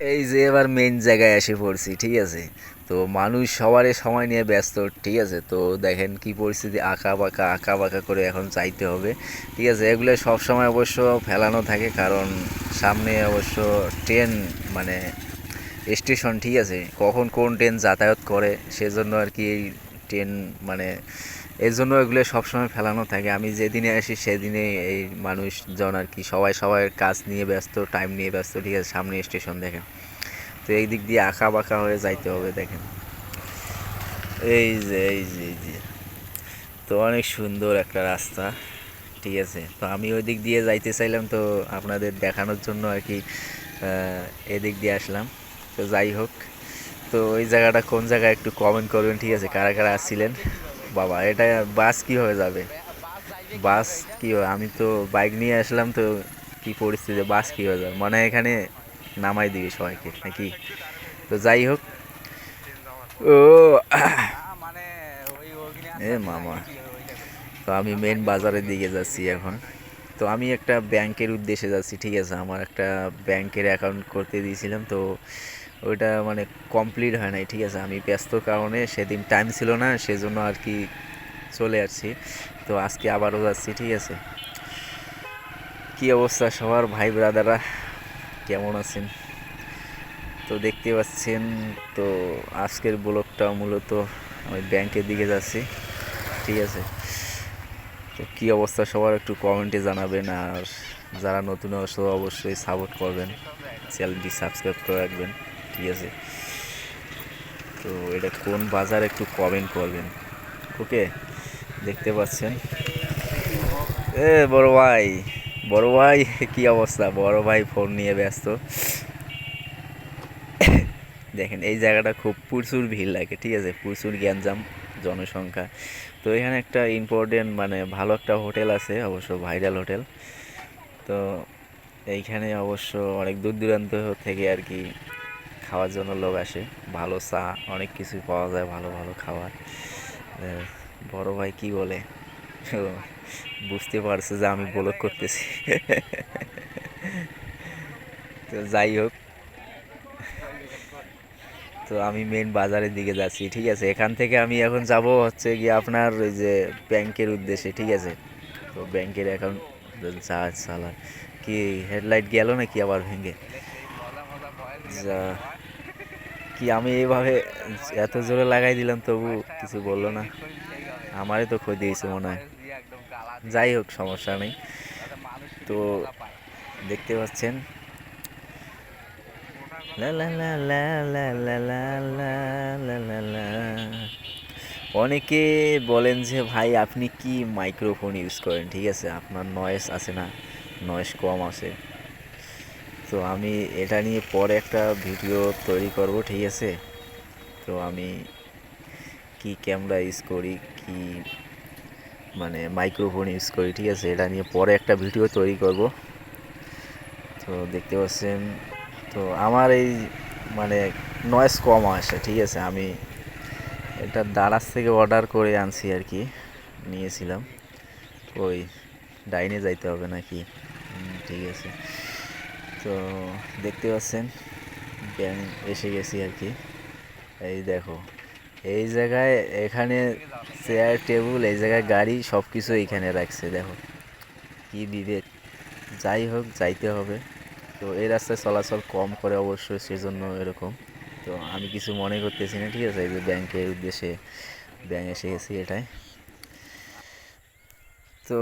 এই যে এবার মেইন জায়গায় এসে পড়ছি, ঠিক আছে। তো মানুষ সবারই সময় নিয়ে ব্যস্ত, ঠিক আছে। তো দেখেন কি পরিস্থিতি, আঁকা বাঁকা করে এখন চাইতে হবে, ঠিক আছে। এগুলো সব সময় অবশ্য ফেলানো থাকে, কারণ সামনে অবশ্য ট্রেন, মানে স্টেশন, ঠিক আছে। কখন কোন ট্রেন যাতায়াত করে সেজন্য আর কি এই ট্রেন, মানে এর জন্য এগুলো সবসময় ফেলানো থাকে। আমি যেদিনে আসি সেদিনে এই মানুষজন আর কি সবাই সবার কাজ নিয়ে ব্যস্ত, টাইম নিয়ে ব্যস্ত, ঠিক আছে। সামনে স্টেশন দেখেন, তো এই দিক দিয়ে আঁকা বাঁকা হয়ে যাইতে হবে দেখেন। এই যে তো অনেক সুন্দর একটা রাস্তা, ঠিক আছে। তো আমি ওই দিক দিয়ে যাইতে চাইলাম, তো আপনাদের দেখানোর জন্য আর কি এদিক দিয়ে আসলাম। তো যাই হোক, তো ওই জায়গাটা কোন জায়গায় একটু কমেন্ট করবেন, ঠিক আছে, কারা কারা আসছিলেন। বাবা, এটা বাস কীভাবে যাবে? বাস কী হয়, আমি তো বাইক নিয়ে আসলাম, তো কি পরিস্থিতি, বাস কীভাবে যাবে, মানে এখানে নামাই দিবে সবাইকে নাকি? তো যাই হোক, ও এ মামা, তো আমি মেন বাজারের দিকে যাচ্ছি এখন। তো আমি একটা ব্যাংকের উদ্দেশ্যে যাচ্ছি, ঠিক আছে। আমার একটা ব্যাংকের অ্যাকাউন্ট করতে দিয়েছিলাম, তো ওইটা মানে কমপ্লিট হয় নাই, ঠিক আছে। আমি ব্যস্ত কারণে সেদিন টাইম ছিল না, সেজন্য আর কি চলে আসছি। তো আজকে আবারও যাচ্ছি, ঠিক আছে। কি অবস্থা সবার ভাই ব্রাদাররা, কেমন আছেন? তো দেখতে পাচ্ছেন, তো আজকের ব্লগটা মূলত আমি ব্যাংকের দিকে যাচ্ছি, ঠিক আছে। তো কী অবস্থা সবার একটু কমেন্টে জানাবেন, আর যারা নতুন অবশ্য অবশ্যই সাপোর্ট করবেন, চ্যানেলটি সাবস্ক্রাইব করে রাখবেন, ঠিক আছে। তো এটা কোন বাজার একটু কমেন্ট করবেন, ওকে। দেখতে পাচ্ছেন, এ বড় ভাই, বড় ভাই, কি অবস্থা? বড় ভাই ফোন নিয়ে ব্যস্ত। দেখেন এই জায়গাটা খুব প্রচুর ভিড় লাগে, ঠিক আছে, প্রচুর গ্যাঞ্জাম, জনসংখ্যা। তো এখানে একটা ইম্পর্টেন্ট, মানে ভালো একটা হোটেল আছে, অবশ্য ভাইরাল হোটেল। তো এইখানে অবশ্য অনেক দূর দূরান্ত থেকে আর কি খাওয়ার জন্য লোক আসে। ভালো চা, অনেক কিছুই পাওয়া যায়, ভালো ভালো খাবার। বড় ভাই কি বলে, বুঝতে পারছে যে আমি ব্লগ করতেছি। তো যাই হোক, তো আমি মেন বাজারের দিকে যাচ্ছি, ঠিক আছে। এখান থেকে আমি এখন যাব হচ্ছে গিয়ে আপনার ওই যে ব্যাংকের উদ্দেশ্যে, ঠিক আছে। তো ব্যাংকের অ্যাকাউন্ট, যা সালা, কি হেডলাইট গেল নাকি আবার ভেঙে? যা, কি আমি এইভাবে এত জোরে লাগাই দিলাম তবু কিছু বললো না, আমারই তো ক্ষতি হয়েছে মনে হয়। যাই হোক, সমস্যা নেই। তো দেখতে পাচ্ছেন, লা লা লা লা লা লা লা লা লা লা লা। অনেকে বলেন যে ভাই আপনি কি মাইক্রোফোন ইউজ করেন, ঠিক আছে, আপনার নয়েজ আছে না, নয়েজ কম আছে। তো আমি এটা নিয়ে পরে একটা ভিডিও তৈরি করব, ঠিক আছে। তো আমি কি ক্যামেরা ইউজ করি, কি মানে মাইক্রোফোন ইউজ করি, ঠিক আছে, এটা নিয়ে পরে একটা ভিডিও তৈরি করব। তো দেখতে পাচ্ছেন, তো আমার এই মানে নয়েজ কম আসে, ঠিক আছে। আমি এটা দারাজ থেকে অর্ডার করে আনছি আর কি, নিয়েছিলাম। ওই ডাইনে যাইতে হবে নাকি? ঠিক আছে। তো দেখতে পাচ্ছেন, ব্যাংক এসে গেছি আর কি। এই দেখো, এই জায়গায়, এখানে চেয়ার টেবিল, এই জায়গায় গাড়ি, সব কিছু এইখানে রাখছে, দেখো কি বিবেক। যাই হোক, যাইতে হবে। তো এই রাস্তায় চলাচল কম করে অবশ্যই, সেজন্য এরকম। তো আমি কিছু মনে করতেছি না, ঠিক আছে। এই যে ব্যাংকের উদ্দেশ্যে ব্যাংক এসে গেছি এটাই। তো